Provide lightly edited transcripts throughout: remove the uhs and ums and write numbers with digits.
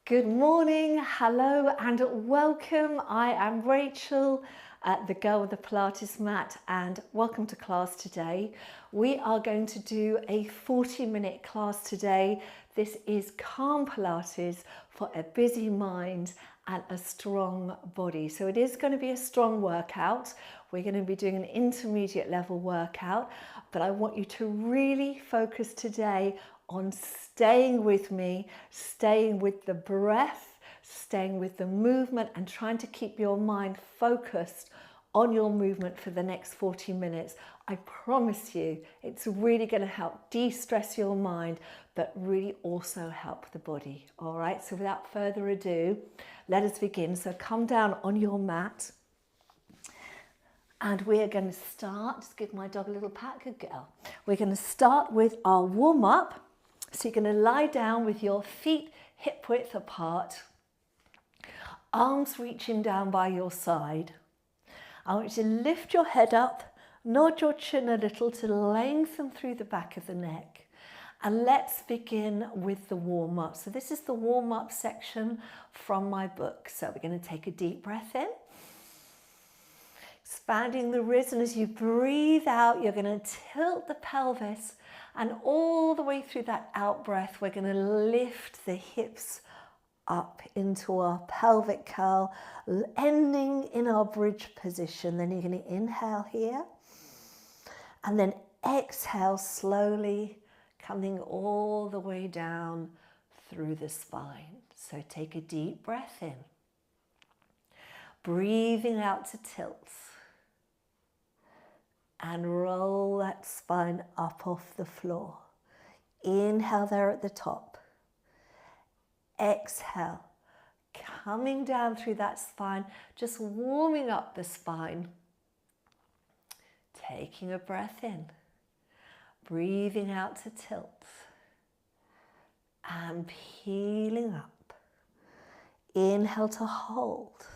Good morning, hello and welcome. I am Rachel, the girl with the Pilates mat, and welcome to class today. We are going to do a 40-minute class today. This is calm Pilates for a busy mind and a strong body. So it is going to be a strong workout. We're going to be doing an intermediate level workout, but I want you to really focus today on staying with me, staying with the breath, staying with the movement, and trying to keep your mind focused on your movement for the next 40 minutes. I promise you, it's really going to help de-stress your mind, but really also help the body. All right, so without further ado, let us begin. So come down on your mat. And we're going to start, just give my dog a little pat, good girl. We're going to start with our warm up. So you're going to lie down with your feet hip width apart, arms reaching down by your side. I want you to lift your head up, nod your chin a little to lengthen through the back of the neck. And let's begin with the warm up. So this is the warm up section from my book. So we're going to take a deep breath in. Expanding the ribs, and as you breathe out, you're going to tilt the pelvis, and all the way through that out breath, we're going to lift the hips up into our pelvic curl, ending in our bridge position. Then you're going to inhale here, and then exhale slowly, coming all the way down through the spine. So take a deep breath in, breathing out to tilt. And roll that spine up off the floor. Inhale there at the top. Exhale, coming down through that spine, just warming up the spine. Taking a breath in, breathing out to tilt. And peeling up. Inhale to hold.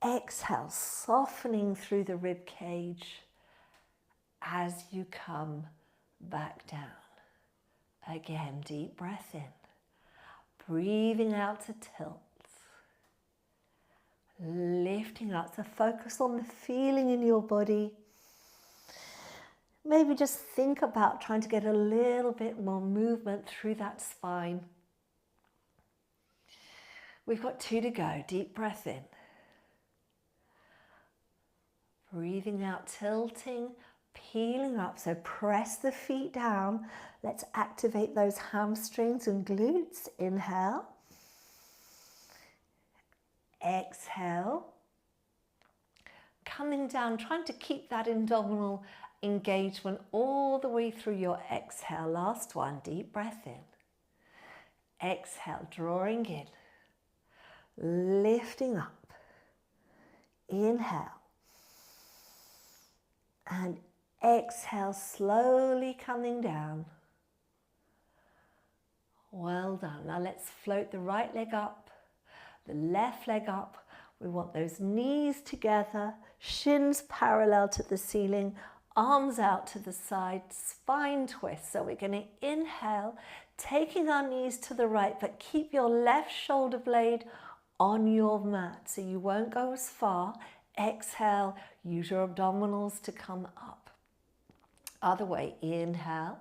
Exhale, softening through the rib cage as you come back down. Again, deep breath in, breathing out to tilt, lifting up to focus on the feeling in your body. Maybe just think about trying to get a little bit more movement through that spine. We've got 2 to go. Deep breath in. Breathing out, tilting, peeling up. So press the feet down. Let's activate those hamstrings and glutes. Inhale. Exhale. Coming down, trying to keep that abdominal engagement all the way through your exhale. Last one, deep breath in. Exhale, drawing in. Lifting up. Inhale. And exhale, slowly coming down. Well done. Now let's float the right leg up, the left leg up. We want those knees together, shins parallel to the ceiling, arms out to the side, spine twist. So we're going to inhale, taking our knees to the right, but keep your left shoulder blade on your mat so you won't go as far. Exhale, use your abdominals to come up. Other way, inhale.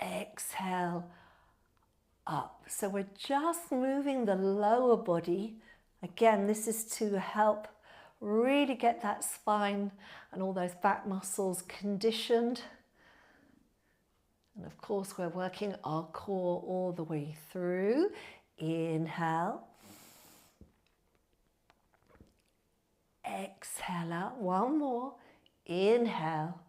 Exhale, up. So we're just moving the lower body. Again, this is to help really get that spine and all those back muscles conditioned. And of course, we're working our core all the way through. Inhale. Exhale out, one more, inhale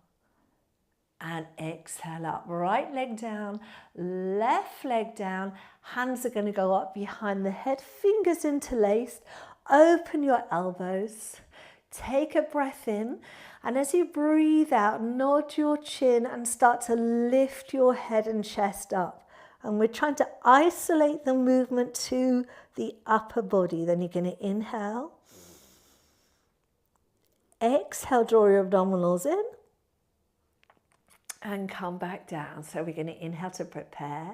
and exhale up. Right leg down, left leg down, hands are going to go up behind the head, fingers interlaced, open your elbows, Take a breath in, and as you breathe out, nod your chin and start to lift your head and chest up. And we're trying to isolate the movement to the upper body. Then you're going to inhale. Exhale, draw your abdominals in. And come back down. So we're going to inhale to prepare.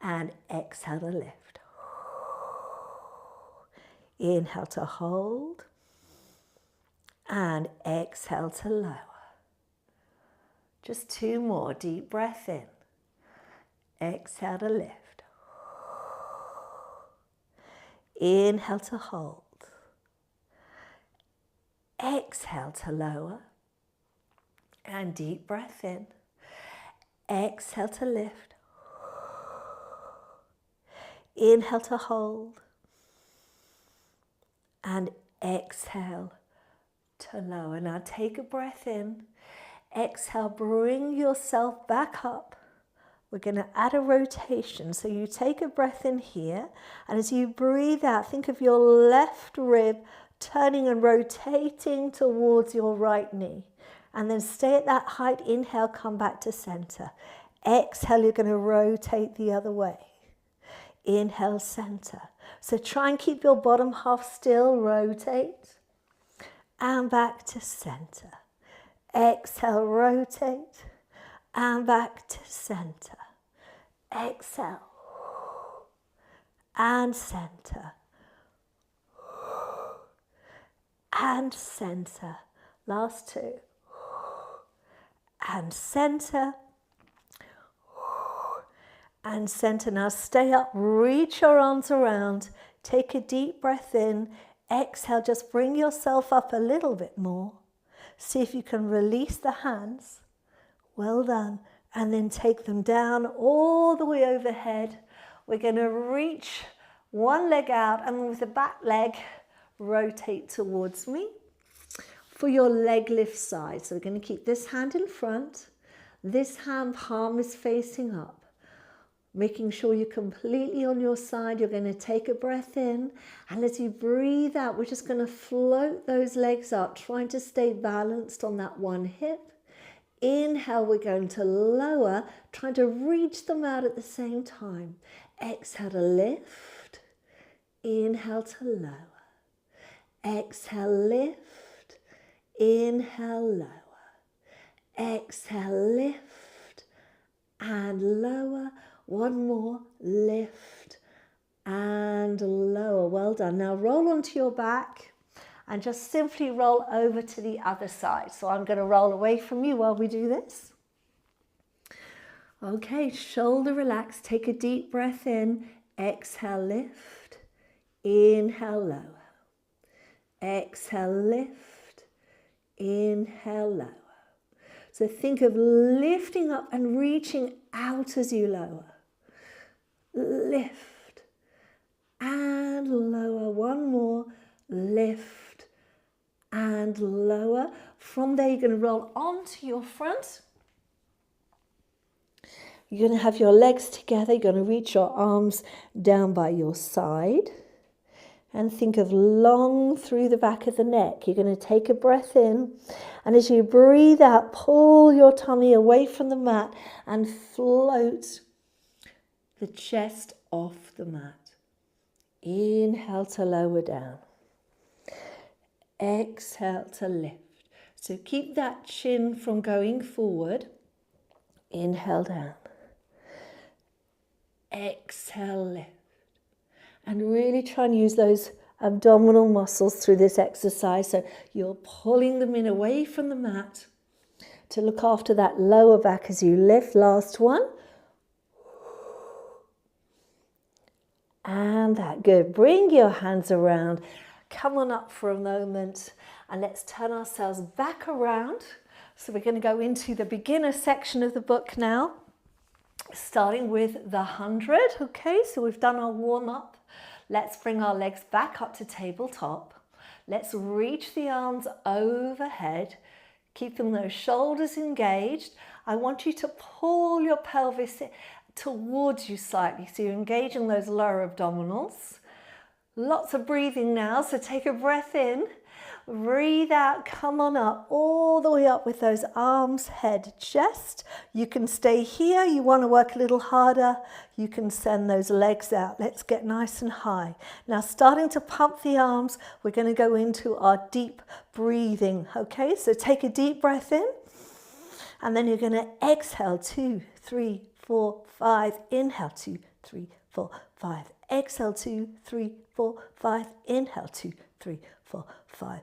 And exhale to lift. Inhale to hold. And exhale to lower. Just 2 more. Deep breath in. Exhale to lift. Inhale to hold. Exhale to lower. And deep breath in. Exhale to lift. Inhale to hold. And exhale to lower. Now take a breath in. Exhale, bring yourself back up. We're going to add a rotation. So you take a breath in here, and as you breathe out, think of your left rib turning and rotating towards your right knee. And then stay at that height. Inhale, come back to center. Exhale, you're going to rotate the other way. Inhale, center. So try and keep your bottom half still. Rotate. And back to center. Exhale, rotate. And back to center. Exhale. And center. And center. Last 2. And center. And center. Now stay up, reach your arms around, take a deep breath in, exhale, just bring yourself up a little bit more. See if you can release the hands. Well done. And then take them down all the way overhead. We're going to reach one leg out, and with the back leg, rotate towards me for your leg lift side. So we're going to keep this hand in front. This hand palm is facing up. Making sure you're completely on your side. You're going to take a breath in, and as you breathe out, we're just going to float those legs up, trying to stay balanced on that one hip. Inhale, we're going to lower, trying to reach them out at the same time. Exhale to lift. Inhale to lower. Exhale, lift. Inhale, lower. Exhale, lift. And lower. One more, lift and lower. Well done. Now roll onto your back and just simply roll over to the other side. So I'm going to roll away from you while we do this. Okay, shoulder relaxed. Take a deep breath in. Exhale, lift. Inhale, lower. Exhale, lift. Inhale, lower. So think of lifting up and reaching out as you lower. Lift and lower. One more. Lift and lower. From there, you're going to roll onto your front. You're going to have your legs together. You're going to reach your arms down by your side. And think of long through the back of the neck. You're going to take a breath in. And as you breathe out, pull your tummy away from the mat and float the chest off the mat. Inhale to lower down. Exhale to lift. So keep that chin from going forward. Inhale down. Exhale, lift. And really try and use those abdominal muscles through this exercise. So you're pulling them in away from the mat to look after that lower back as you lift. Last one. And that, good. Bring your hands around. Come on up for a moment and let's turn ourselves back around. So we're going to go into the beginner section of the book now, starting with the 100. Okay, so we've done our warm up. Let's bring our legs back up to tabletop. Let's reach the arms overhead, keeping those shoulders engaged. I want you to pull your pelvis towards you slightly, so you're engaging those lower abdominals. Lots of breathing now, so take a breath in. Breathe out, come on up, all the way up with those arms, head, chest. You can stay here. You want to work a little harder, you can send those legs out. Let's get nice and high. Now, starting to pump the arms, we're going to go into our deep breathing. Okay, so take a deep breath in, and then you're going to exhale, 2, 3, 4, 5. Inhale, 2, 3, 4, 5. Exhale, 2, 3, 4, 5. Inhale, 2, 3, 4, 5.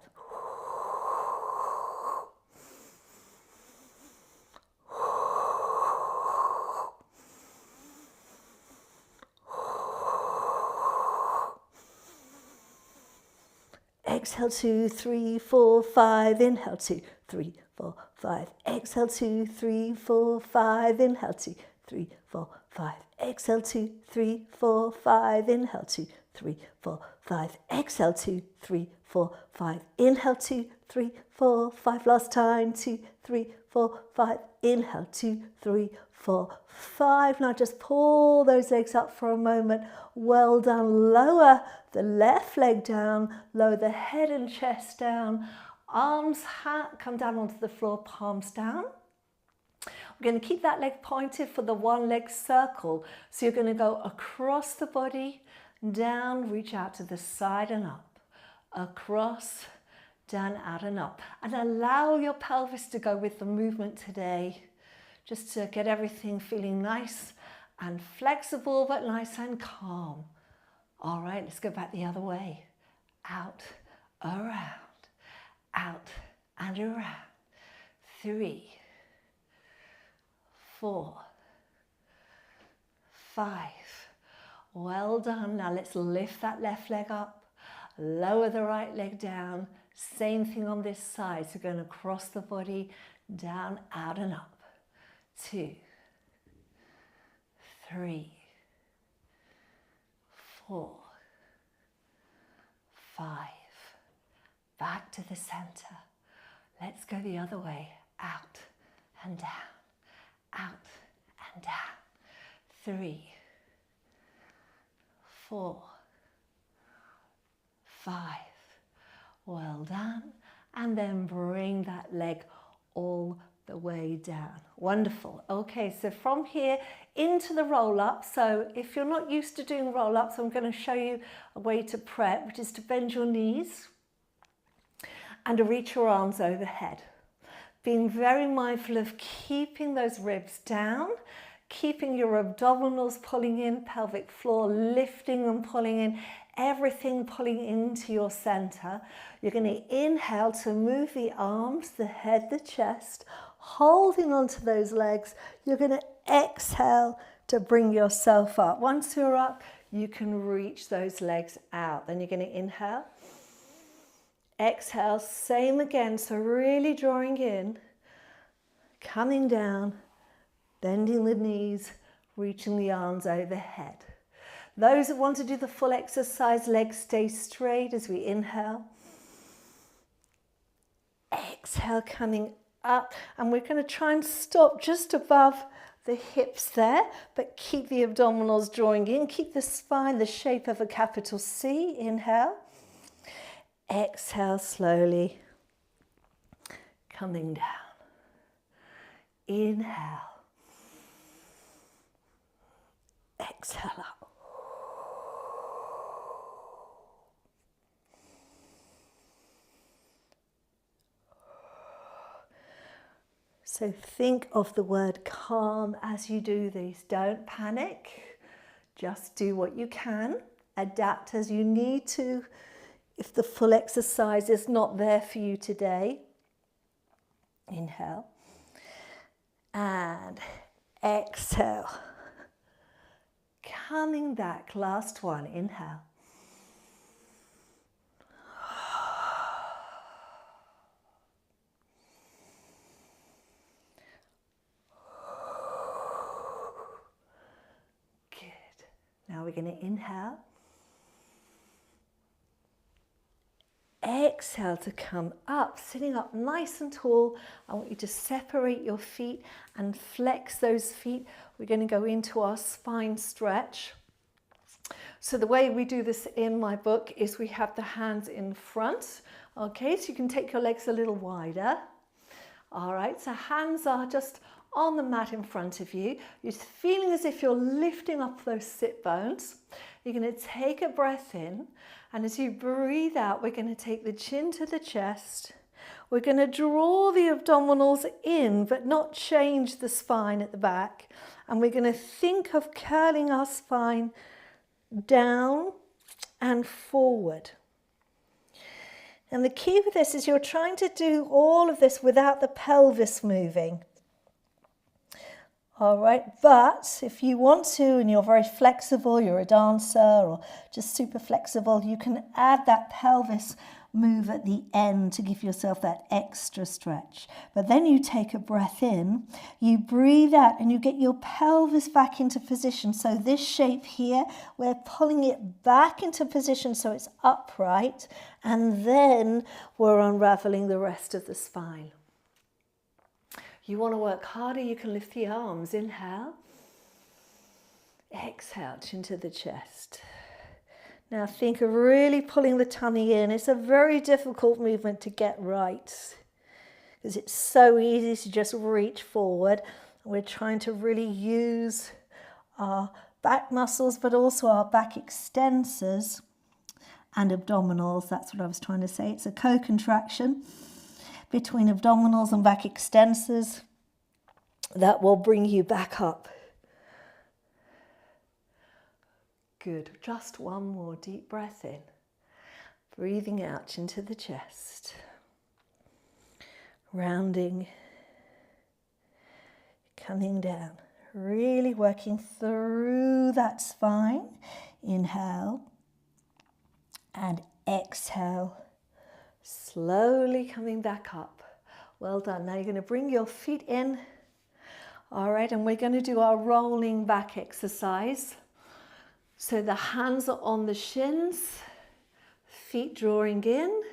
Exhale, 2, 3, 4, 5. Inhale, 2, 3, 4, 5. Exhale, 2, 3, 4, 5. Inhale, 2, 3, 4, 5. Exhale, 2, 3, 4, 5. Inhale, 2, 3, 4, 5. Exhale, 2, 3, 4, 5. Inhale, 2, 3, 4, 5. Last time, 2, 3, 4, 5. Inhale, 2, 3, 4, 5. Now just pull those legs up for a moment. Well done. Lower the left leg down, lower the head and chest down. Arms come down onto the floor, palms down. We're going to keep that leg pointed for the one leg circle. So you're going to go across the body, down, reach out to the side and up. Across, down, out and up. And allow your pelvis to go with the movement today, just to get everything feeling nice and flexible, but nice and calm. All right, let's go back the other way. Out, around, out and around. 3, 4, 5. Well done. Now let's lift that left leg up, lower the right leg down. Same thing on this side. So going across the body, down, out and up. 2, 3, 4, 5. Back to the center. Let's go the other way. Out and down. Out and down. 3, 4, 5. Well done. And then bring that leg all the way down. Wonderful. Okay, so from here into the roll-up. So if you're not used to doing roll-ups, I'm going to show you a way to prep, which is to bend your knees and to reach your arms overhead. Being very mindful of keeping those ribs down, keeping your abdominals pulling in, pelvic floor lifting and pulling in, everything pulling into your center. You're going to inhale to move the arms, the head, the chest, holding onto those legs. You're going to exhale to bring yourself up. Once you're up, you can reach those legs out. Then you're going to inhale. Exhale, same again. So really drawing in, coming down, bending the knees, reaching the arms overhead. Those that want to do the full exercise, legs stay straight as we inhale. Exhale, coming up. And we're going to try and stop just above the hips there, but keep the abdominals drawing in. Keep the spine the shape of a capital C. Inhale. Exhale slowly, coming down. Inhale. Exhale up. So think of the word calm as you do these. Don't panic. Just do what you can. Adapt as you need to. If the full exercise is not there for you today, inhale and exhale. Coming back, last one, inhale. Good. Now we're going to inhale. Exhale to come up, sitting up nice and tall. I want you to separate your feet and flex those feet. We're going to go into our spine stretch. So the way we do this in my book is we have the hands in front Okay, so you can take your legs a little wider. All right, so hands are just on the mat in front of you. You're feeling as if you're lifting up those sit bones. You're going to take a breath in, and as you breathe out, we're going to take the chin to the chest. We're going to draw the abdominals in, but not change the spine at the back. And we're going to think of curling our spine down and forward. And the key with this is you're trying to do all of this without the pelvis moving. All right, but if you want to and you're very flexible, you're a dancer or just super flexible, you can add that pelvis move at the end to give yourself that extra stretch. But then you take a breath in, you breathe out, and you get your pelvis back into position. So this shape here, we're pulling it back into position so it's upright, and then we're unraveling the rest of the spine. You want to work harder, you can lift the arms. Inhale. Exhale, chin to the chest. Now think of really pulling the tummy in. It's a very difficult movement to get right because it's so easy to just reach forward. We're trying to really use our back muscles, but also our back extensors and abdominals. That's what I was trying to say. It's a co-contraction between abdominals and back extensors that will bring you back up. Good. Just one more deep breath in. Breathing out into the chest. Rounding. Coming down. Really working through that spine. Inhale. And exhale. Slowly coming back up. Well done. Now you're going to bring your feet in. All right, and we're going to do our rolling back exercise. So the hands are on the shins, feet drawing in,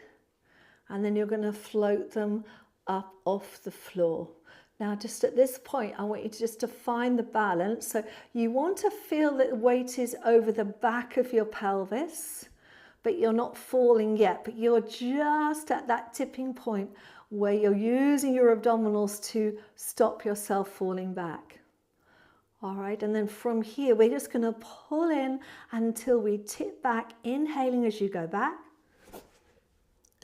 and then you're going to float them up off the floor. Now just at this point, I want you to find the balance. So you want to feel that the weight is over the back of your pelvis, but you're not falling yet, but you're just at that tipping point where you're using your abdominals to stop yourself falling back. All right, and then from here, we're just going to pull in until we tip back, inhaling as you go back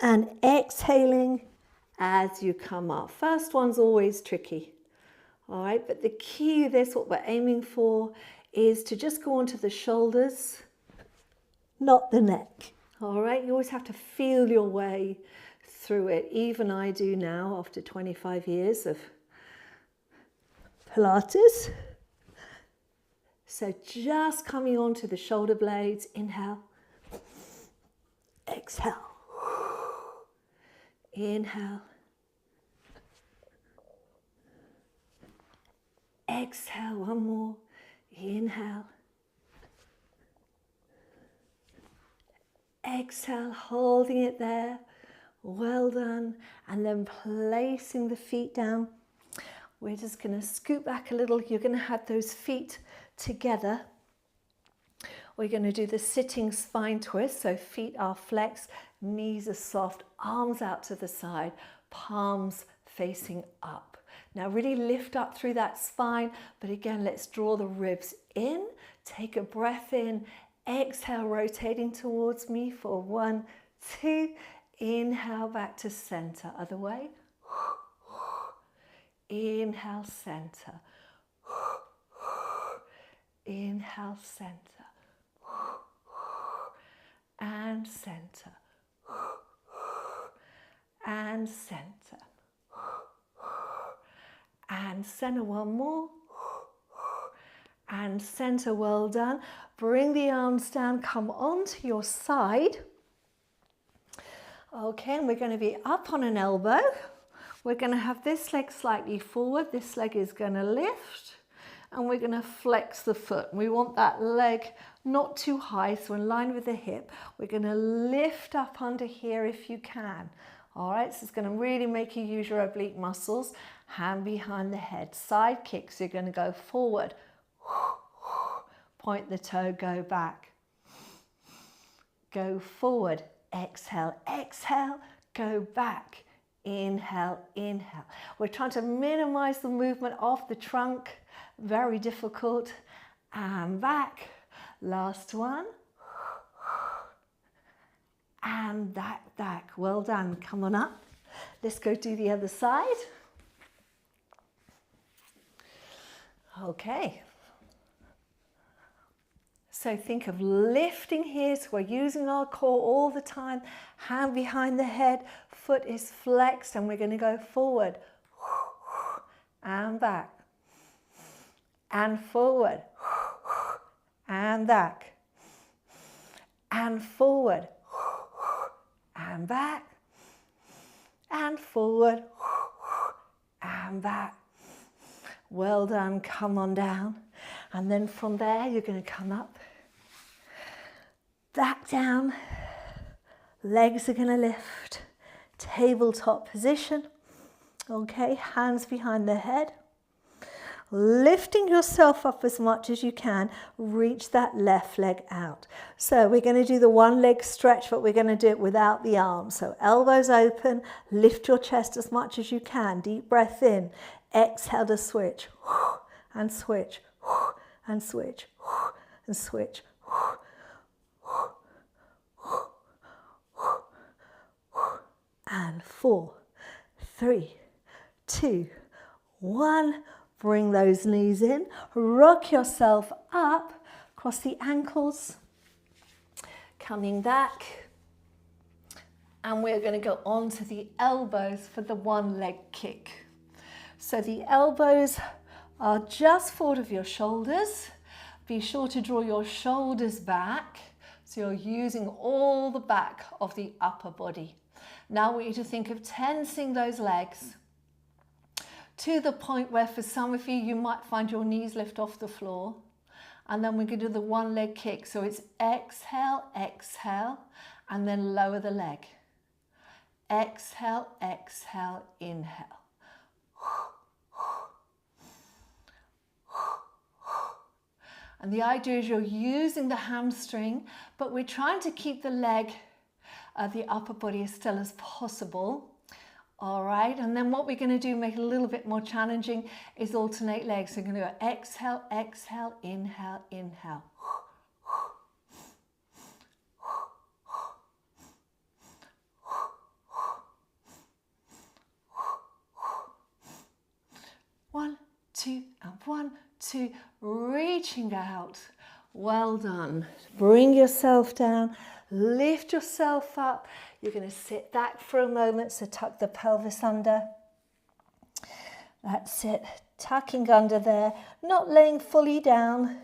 and exhaling as you come up. First one's always tricky. All right, but the key of this, what we're aiming for, is to just go onto the shoulders, not the neck. All right, you always have to feel your way through it. Even I do now after 25 years of Pilates. So just coming onto the shoulder blades, inhale, exhale, inhale, exhale, one more, inhale, exhale, holding it there, well done, and then placing the feet down. We're just going to scoot back a little. You're going to have those feet together. We're going to do the sitting spine twist. So feet are flexed, knees are soft, arms out to the side, palms facing up. Now really lift up through that spine, but again, let's draw the ribs in. Take a breath in, exhale, rotating towards me for 1, 2. Inhale back to center, other way. Inhale, center. Inhale, center. And center. And center. And center, one more. And center, well done. Bring the arms down, come onto your side. Okay, and we're going to be up on an elbow. We're going to have this leg slightly forward. This leg is going to lift. And we're going to flex the foot. We want that leg not too high, so in line with the hip. We're going to lift up under here if you can. All right, so it's going to really make you use your oblique muscles. Hand behind the head. Side kicks, you're going to go forward. Point the toe, go back. Go forward. Exhale, exhale, go back. Inhale, inhale. We're trying to minimize the movement of the trunk. Very difficult. And back. Last one. And that back. Well done. Come on up. Let's go do the other side. Okay. So think of lifting here. So we're using our core all the time. Hand behind the head. Foot is flexed and we're going to go forward. And back. And forward. And back. And forward. And back. And forward. And back. Well done. Come on down. And then from there, you're going to come up. Back down. Legs are going to lift. Tabletop position. Okay, hands behind the head. Lifting yourself up as much as you can. Reach that left leg out. So we're going to do the one leg stretch, but we're going to do it without the arms. So elbows open, lift your chest as much as you can. Deep breath in. Exhale to switch. And switch. And switch. And switch. And 4, 3, 2, 1. Bring those knees in, rock yourself up, cross the ankles, coming back. And we're going to go on to the elbows for the one leg kick. So the elbows are just forward of your shoulders. Be sure to draw your shoulders back. So you're using all the back of the upper body. Now I want you to think of tensing those legs to the point where for some of you, you might find your knees lift off the floor. And then we're going to do the one leg kick. So it's exhale, exhale, and then lower the leg. Exhale, exhale, inhale. And the idea is you're using the hamstring, but we're trying to keep the leg, the upper body as still as possible. All right, and then what we're going to do, make it a little bit more challenging, is alternate legs. So we're going to go exhale, exhale, inhale, inhale. One, two, and 1, 2, reaching out. Well done. Bring yourself down, lift yourself up. You're going to sit back for a moment, so tuck the pelvis under. That's it, tucking under there, not laying fully down.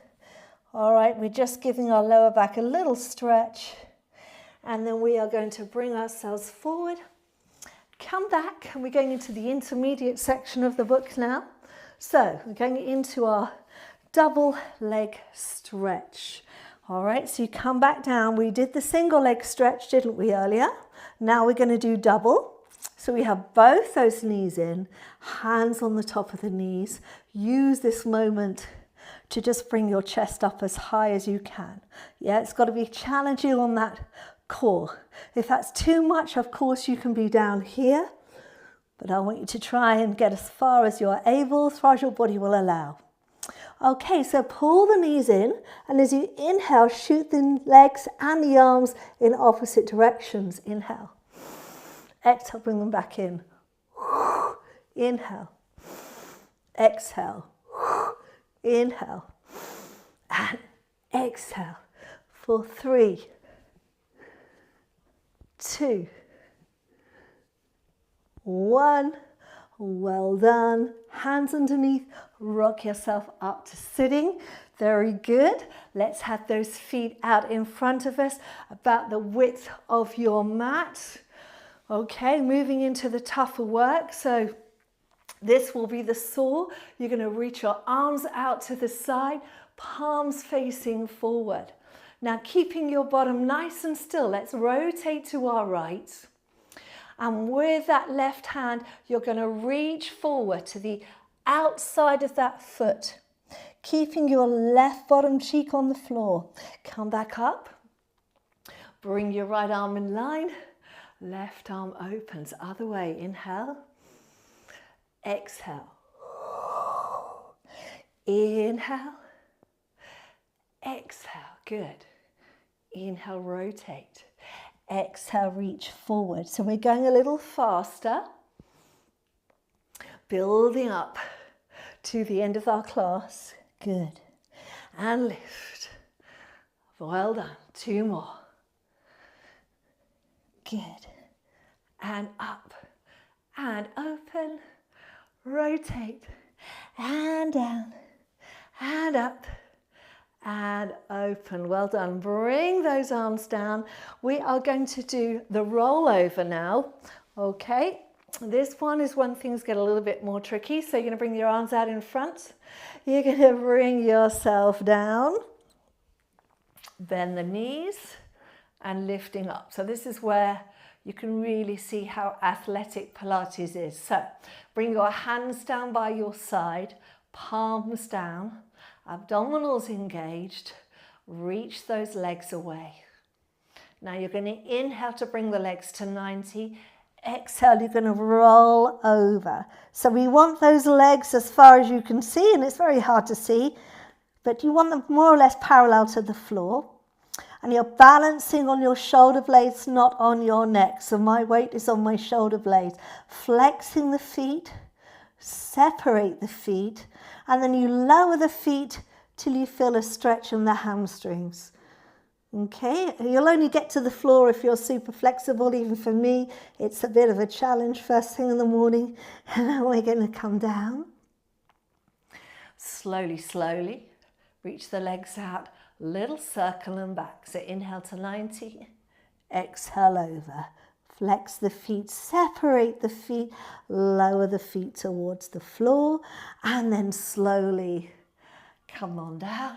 All right, we're just giving our lower back a little stretch. And then we are going to bring ourselves forward, come back, and we're going into the intermediate section of the book now. So we're going into our double leg stretch. All right, so you come back down. We did the single leg stretch, didn't we, earlier? Now we're going to do double. So we have both those knees in, hands on the top of the knees. Use this moment to just bring your chest up as high as you can. Yeah, it's got to be challenging on that core. If that's too much, of course, you can be down here. But I want you to try and get as far as you're able, as far as your body will allow. Okay, so pull the knees in, and as you inhale, shoot the legs and the arms in opposite directions. Inhale. Exhale, bring them back in. Inhale. Exhale. Inhale. And exhale for 3, 2, 1. Well done. Hands underneath. Rock yourself up to sitting. Very good. Let's have those feet out in front of us, about the width of your mat. Okay, moving into the tougher work. So this will be the saw. You're going to reach your arms out to the side, palms facing forward. Now keeping your bottom nice and still, let's rotate to our right. And with that left hand, you're going to reach forward to the outside of that foot, keeping your left bottom cheek on the floor. Come back up. Bring your right arm in line. Left arm opens, other way. Inhale, exhale. Inhale, exhale, good. Inhale, rotate. Exhale, reach forward. So we're going a little faster, building up to the end of our class. Good. And lift. Well done. 2 more. Good. And up. And open. Rotate. And down. And up. And open. Well done. Bring those arms down. We are going to do the rollover now. Okay. This one is when things get a little bit more tricky. So you're going to bring your arms out in front. You're going to bring yourself down. Bend the knees and lifting up. So this is where you can really see how athletic Pilates is. So bring your hands down by your side, palms down, abdominals engaged. Reach those legs away. Now you're going to inhale to bring the legs to 90. Exhale, you're going to roll over. So we want those legs as far as you can see, and it's very hard to see, but you want them more or less parallel to the floor. And you're balancing on your shoulder blades, not on your neck. So my weight is on my shoulder blades. Flexing the feet, separate the feet, and then you lower the feet till you feel a stretch in the hamstrings. Okay, you'll only get to the floor if you're super flexible. Even for me, it's a bit of a challenge first thing in the morning. And then we're going to come down. Slowly, slowly, reach the legs out, little circle and back. So inhale to 90, exhale over. Flex the feet, separate the feet, lower the feet towards the floor, and then slowly come on down.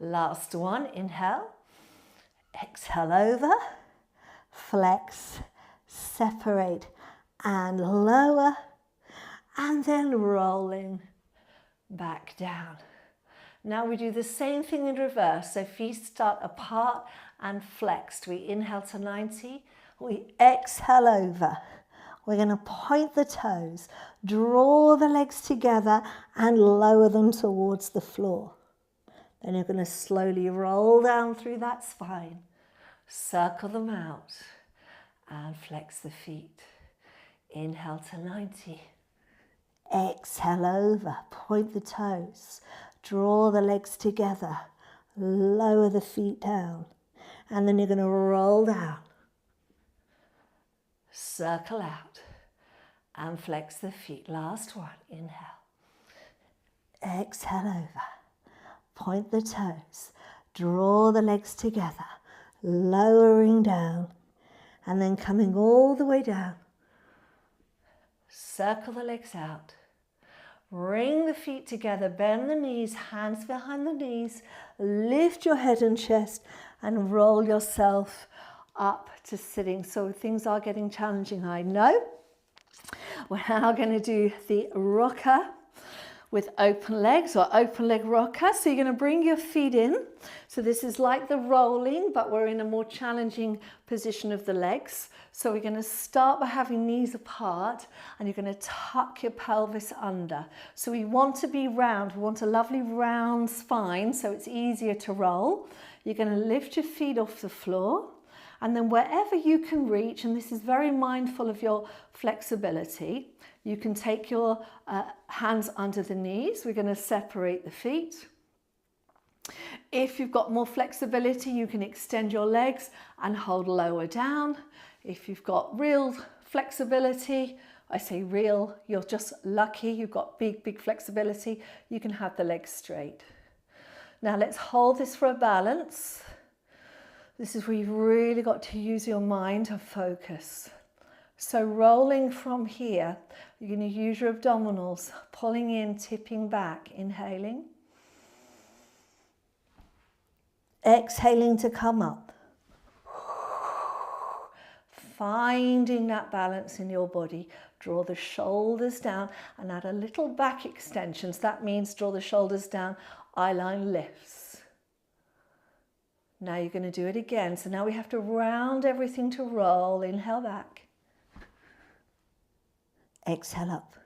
Last one, inhale. Exhale over, flex, separate and lower, and then rolling back down. Now we do the same thing in reverse. So feet start apart and flexed. We inhale to 90, we exhale over. We're going to point the toes, draw the legs together and lower them towards the floor. Then you're going to slowly roll down through that spine, circle them out and flex the feet. Inhale to 90, exhale over, point the toes, draw the legs together, lower the feet down, and then you're going to roll down, circle out and flex the feet. Last one, inhale, exhale over. Point the toes, draw the legs together, lowering down, and then coming all the way down. Circle the legs out, bring the feet together, bend the knees, hands behind the knees, lift your head and chest, and roll yourself up to sitting. So things are getting challenging, I know. We're now going to do the rocker with open legs, or open leg rocker. So you're going to bring your feet in. So this is like the rolling, but we're in a more challenging position of the legs. So we're going to start by having knees apart, and you're going to tuck your pelvis under. So we want to be round. We want a lovely round spine, so it's easier to roll. You're going to lift your feet off the floor, and then wherever you can reach, and this is very mindful of your flexibility, you can take your hands under the knees. We're going to separate the feet. If you've got more flexibility, you can extend your legs and hold lower down. If you've got real flexibility, I say real, you're just lucky, you've got big flexibility, you can have the legs straight. Now let's hold this for a balance. This is where you've really got to use your mind and focus. So rolling from here, you're going to use your abdominals, pulling in, tipping back, inhaling. Exhaling to come up. Finding that balance in your body. Draw the shoulders down and add a little back extension. So that means draw the shoulders down, eye line lifts. Now you're going to do it again. So now we have to round everything to roll. Inhale back. Exhale up.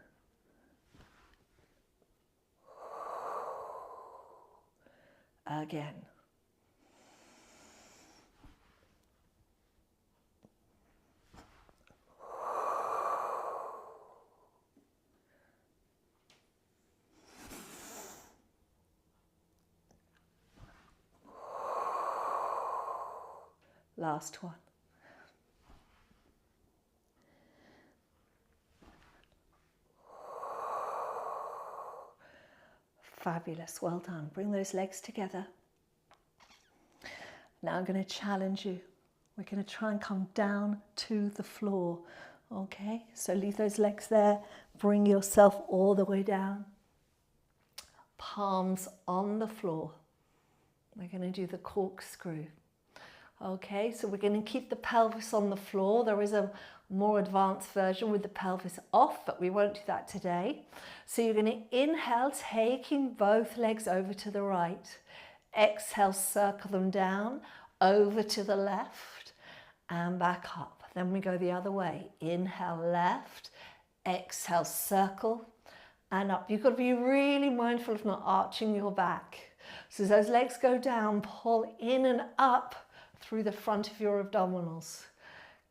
Again. Last one. Fabulous, well done. Bring those legs together. Now I'm going to challenge you. We're going to try and come down to the floor. Okay, so leave those legs there. Bring yourself all the way down. Palms on the floor. We're going to do the corkscrew. Okay, so we're going to keep the pelvis on the floor. There is a more advanced version with the pelvis off, but we won't do that today. So you're going to inhale, taking both legs over to the right. Exhale, circle them down, over to the left, and back up. Then we go the other way. Inhale, left. Exhale, circle, and up. You've got to be really mindful of not arching your back. So as those legs go down, pull in and up through the front of your abdominals.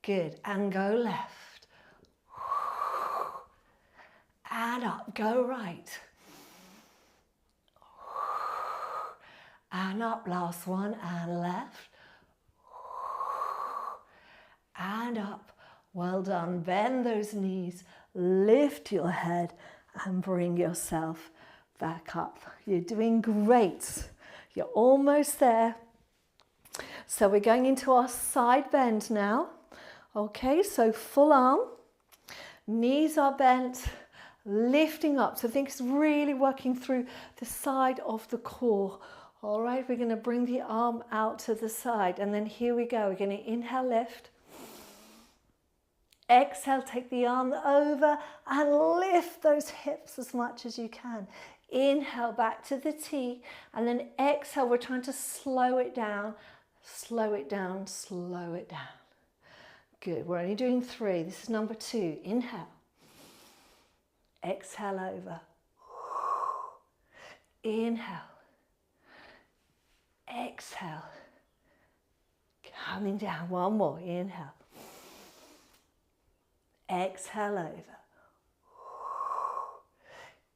Good, and go left. And up, go right. And up, last one, and left. And up, well done. Bend those knees, lift your head, and bring yourself back up. You're doing great. You're almost there. So we're going into our side bend now. Okay, so full arm, knees are bent, lifting up. So think it's really working through the side of the core. All right, we're going to bring the arm out to the side, and then here we go. We're going to inhale, lift. Exhale, take the arm over and lift those hips as much as you can. Inhale back to the T, and then exhale, we're trying to slow it down. Slow it down, slow it down. Good, we're only doing 3. This is number 2. Inhale. Exhale over. Inhale. Exhale. Coming down. One more. Inhale. Exhale over.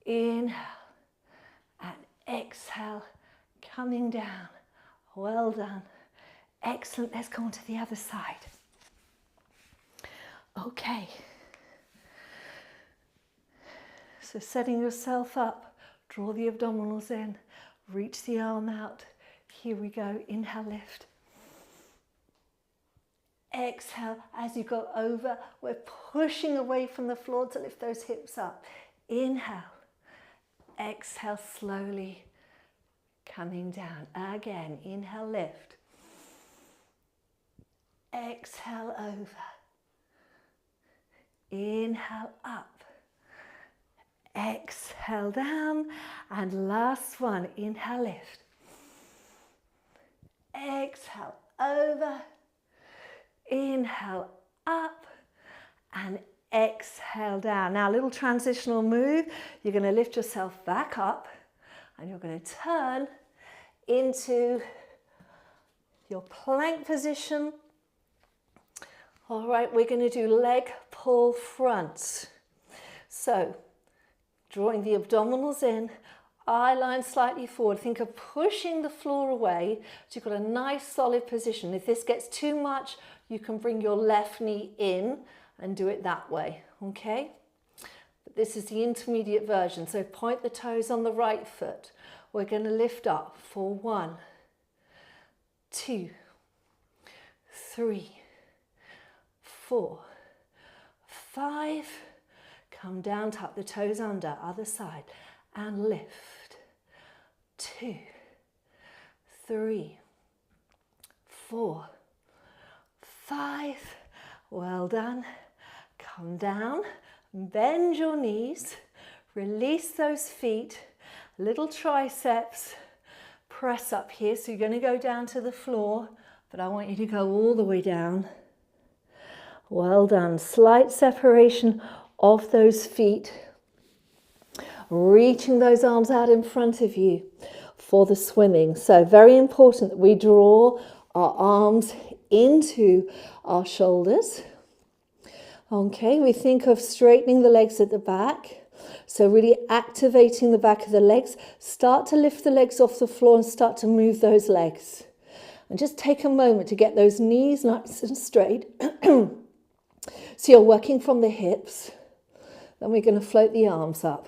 Inhale. And exhale. Coming down. Well done. Excellent. Let's go on to the other side. Okay. So setting yourself up, draw the abdominals in, reach the arm out. Here we go. Inhale, lift. Exhale, as you go over, we're pushing away from the floor to lift those hips up. Inhale. Exhale, slowly coming down. Again, inhale, lift. Exhale, over. Inhale, up. Exhale, down. And last one, inhale, lift. Exhale, over. Inhale, up. And exhale, down. Now, a little transitional move. You're going to lift yourself back up, and you're going to turn into your plank position. All right, we're going to do leg pull front. So, drawing the abdominals in, eye line slightly forward. Think of pushing the floor away so you've got a nice solid position. If this gets too much, you can bring your left knee in and do it that way, okay? But this is the intermediate version. So point the toes on the right foot. We're going to lift up for 1, 2, 3, 4, 5, come down, tuck the toes under, other side, and lift. 2, 3, 4, 5, well done. Come down, bend your knees, release those feet, little triceps, press up here. So you're going to go down to the floor, but I want you to go all the way down. Well done. Slight separation of those feet. Reaching those arms out in front of you for the swimming. So very important that we draw our arms into our shoulders. Okay, we think of straightening the legs at the back. So really activating the back of the legs. Start to lift the legs off the floor and start to move those legs. And just take a moment to get those knees nice and straight. So you're working from the hips. Then we're going to float the arms up.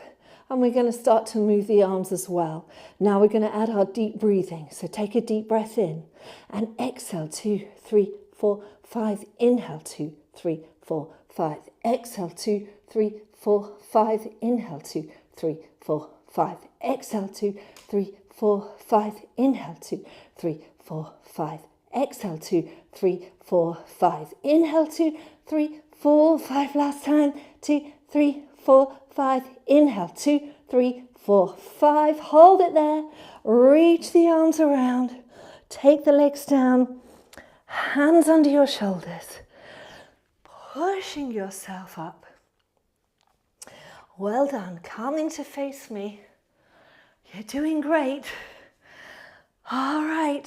And we're going to start to move the arms as well. Now we're going to add our deep breathing. So take a deep breath in and exhale, 2, 3, 4, 5. Inhale, 2, 3, 4, 5. Exhale, 2, 3, 4, 5. Inhale, 2, 3, 4, 5. Exhale, 2, 3, 4, 5. Inhale, 2, 3, 4, 5. Exhale, 2, 3, 4, 5. Inhale, 2, 3, 4, 5. Last time, 2, 3, 4, 5. Inhale, 2, 3, 4, 5. Hold it there. Reach the arms around. Take the legs down. Hands under your shoulders. Pushing yourself up. Well done. Coming to face me. You're doing great. All right.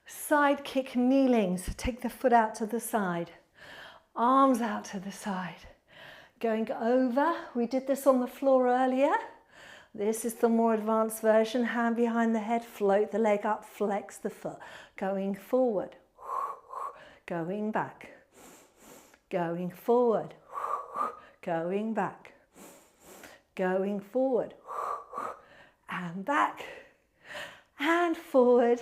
Side kick kneeling. So take the foot out to the side. Arms out to the side. Going over, we did this on the floor earlier. This is the more advanced version. Hand behind the head, float the leg up, flex the foot. Going forward, going back, going forward, going back, going forward, and back, and forward,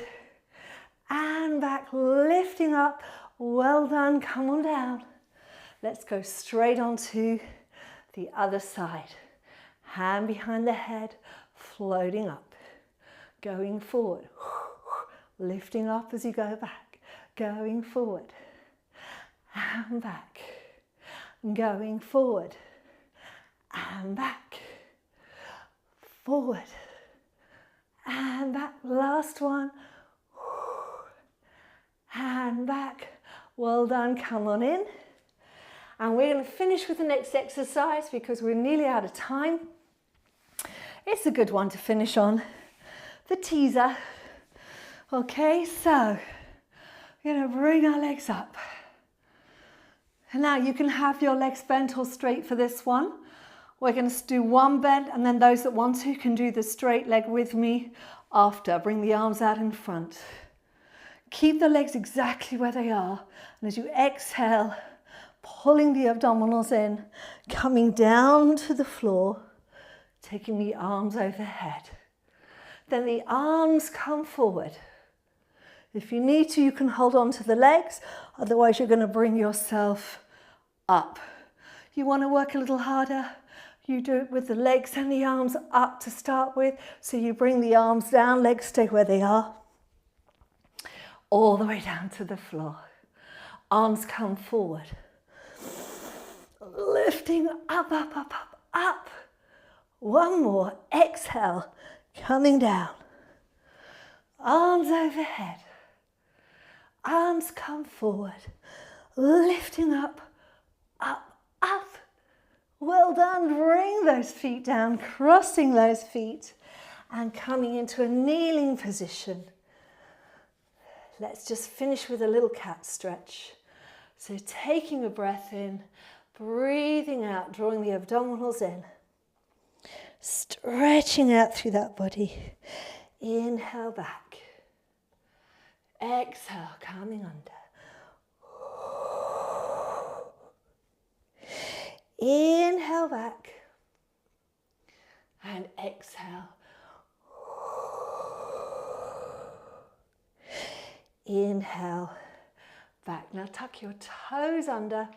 and back, lifting up. Well done, come on down. Let's go straight onto the other side. Hand behind the head, floating up, going forward, lifting up as you go back, going forward, and back, going forward, and back, forward, and back. Last one, and back. Well done, come on in. And we're going to finish with the next exercise because we're nearly out of time. It's a good one to finish on. The teaser. Okay, so we're going to bring our legs up. And now you can have your legs bent or straight for this one. We're going to do one bend, and then those that want to can do the straight leg with me after. Bring the arms out in front. Keep the legs exactly where they are. And as you exhale, pulling the abdominals in, coming down to the floor, taking the arms overhead. Then the arms come forward. If you need to, you can hold on to the legs, otherwise you're going to bring yourself up. You want to work a little harder, you do it with the legs and the arms up to start with. So you bring the arms down, legs stay where they are, all the way down to the floor. Arms come forward. Lifting up, up, up, up, up. One more. Exhale. Coming down. Arms overhead. Arms come forward. Lifting up, up, up. Well done. Bring those feet down. Crossing those feet. And coming into a kneeling position. Let's just finish with a little cat stretch. So taking a breath in. Breathing out, drawing the abdominals in. Stretching out through that body. Inhale back. Exhale, coming under. Inhale back. And exhale. Inhale back. Now tuck your toes under.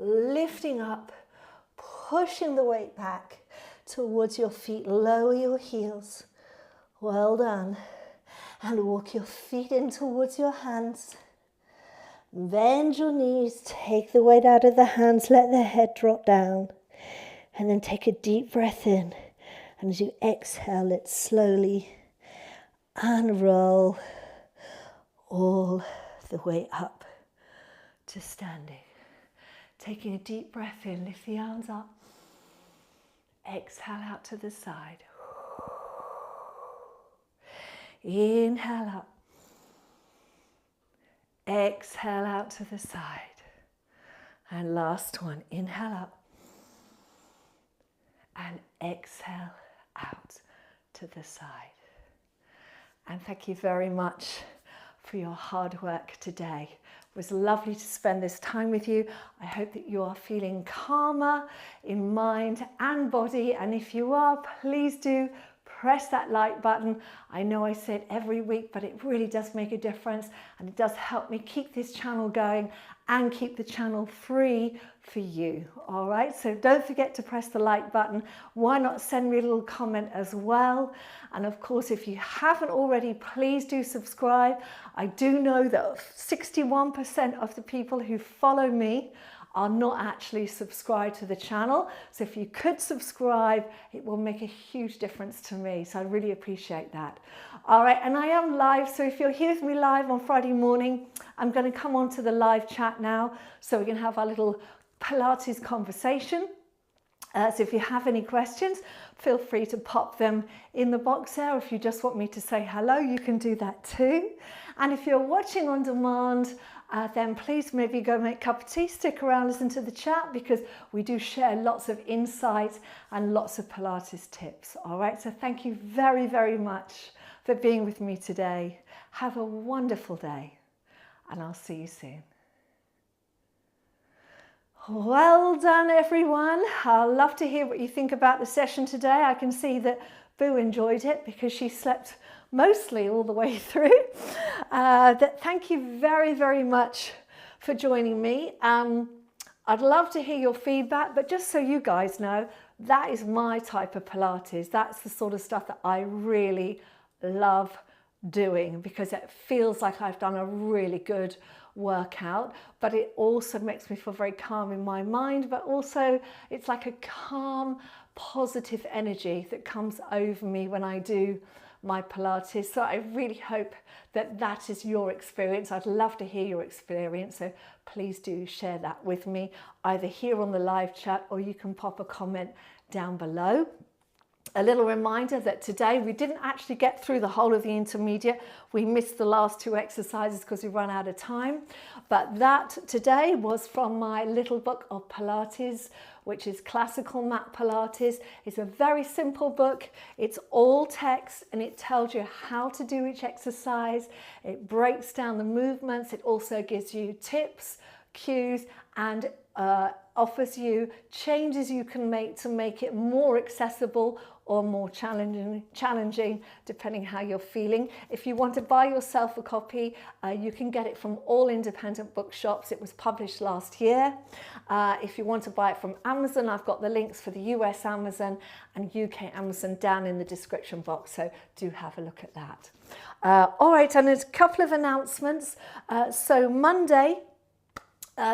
Lifting up, pushing the weight back towards your feet. Lower your heels. Well done. And walk your feet in towards your hands. Bend your knees. Take the weight out of the hands. Let the head drop down. And then take a deep breath in. And as you exhale it slowly and roll all the way up to standing. Taking a deep breath in, lift the arms up. Exhale out to the side. Inhale up. Exhale out to the side. And last one, inhale up. And exhale out to the side. And thank you very much for your hard work today. It was lovely to spend this time with you. I hope that you are feeling calmer in mind and body. And if you are, please do press that like button. I know I say it every week, but it really does make a difference. And it does help me keep this channel going and keep the channel free for you. All right, so don't forget to press the like button. Why not send me a little comment as well? And of course, if you haven't already, please do subscribe. I do know that 61% of the people who follow me are not actually subscribed to the channel. So if you could subscribe, it will make a huge difference to me. So I really appreciate that. All right, and I am live. So if you're here with me live on Friday morning, I'm going to come on to the live chat now. So we can have our little Pilates conversation. So if you have any questions, feel free to pop them in the box there. If you just want me to say hello, you can do that too. And if you're watching on demand, then please maybe go make a cup of tea, stick around, listen to the chat, because we do share lots of insights and lots of Pilates tips. All right, so thank you very, very much for being with me today. Have a wonderful day, and I'll see you soon. Well done, everyone. I'd love to hear what you think about the session today. I can see that Boo enjoyed it because she slept mostly all the way through. Thank you very, very much for joining me. I'd love to hear your feedback, but just so you guys know, that is my type of Pilates. That's the sort of stuff that I really love doing because it feels like I've done a really good workout, but it also makes me feel very calm in my mind, but also it's like a calm, positive energy that comes over me when I do my Pilates. So I really hope that that is your experience. I'd love to hear your experience, so please do share that with me, either here on the live chat or you can pop a comment down below. A little reminder that today we didn't actually get through the whole of the intermediate. We missed the last two exercises because we ran out of time. But that today was from my little book of Pilates, which is Classical Mat Pilates. It's a very simple book. It's all text and it tells you how to do each exercise. It breaks down the movements. It also gives you tips, cues, and offers you changes you can make to make it more accessible or more challenging, depending how you're feeling. If you want to buy yourself a copy, you can get it from all independent bookshops. It was published last year. If you want to buy it from Amazon, I've got the links for the US Amazon and UK Amazon down in the description box, so do have a look at that. All right, and there's a couple of announcements. So Monday,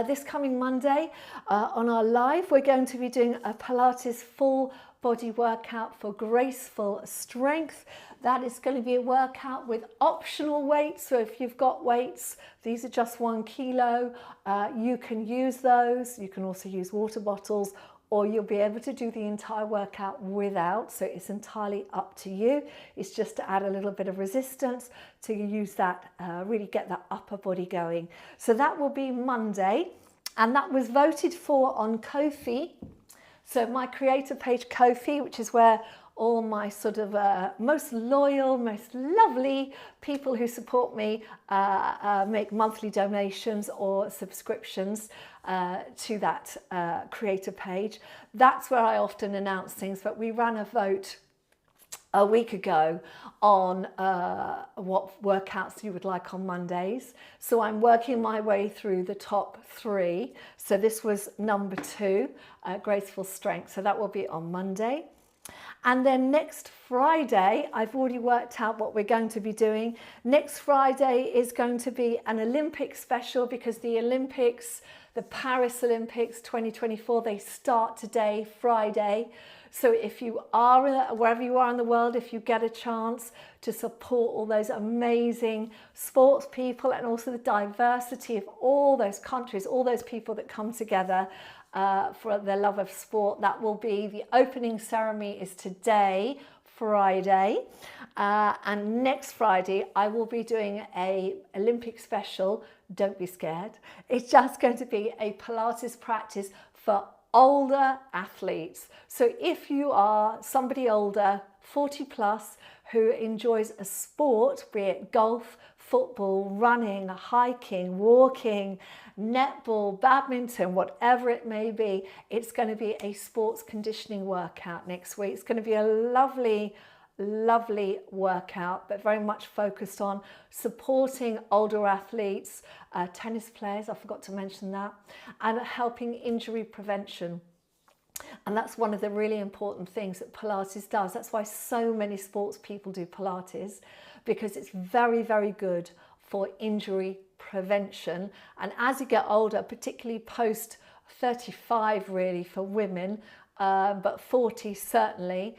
this coming Monday on our live, we're going to be doing a Pilates full body workout for graceful strength. That is going to be a workout with optional weights. So if you've got weights, these are just 1 kilo, you can use those. You can also use water bottles, or you'll be able to do the entire workout without. So it's entirely up to you. It's just to add a little bit of resistance to use that, really get that upper body going. So that will be Monday, and that was voted for on Ko-fi. So my creator page, Ko-fi, which is where all my sort of most loyal, most lovely people who support me make monthly donations or subscriptions to that creator page. That's where I often announce things, but we ran a vote a week ago on what workouts you would like on Mondays. So I'm working my way through the top 3. So this was number 2, graceful strength. So that will be on Monday. And then next Friday, I've already worked out what we're going to be doing. Next Friday is going to be an Olympic special because the Olympics The Paris Olympics 2024, they start today, Friday. So if you are, wherever you are in the world, if you get a chance to support all those amazing sports people and also the diversity of all those countries, all those people that come together for their love of sport, that will be, the opening ceremony is today, Friday, and next Friday I will be doing a Olympic special. Don't be scared. It's just going to be a Pilates practice for older athletes. So if you are somebody older, 40 plus, who enjoys a sport, be it golf, football, running, hiking, walking, netball, badminton, whatever it may be, it's going to be a sports conditioning workout next week. It's going to be a lovely workout, but very much focused on supporting older athletes, tennis players, I forgot to mention that, and helping injury prevention. And that's one of the really important things that Pilates does. That's why so many sports people do Pilates, because it's very, very good for injury prevention. And as you get older, particularly post 35 really for women, but 40 certainly,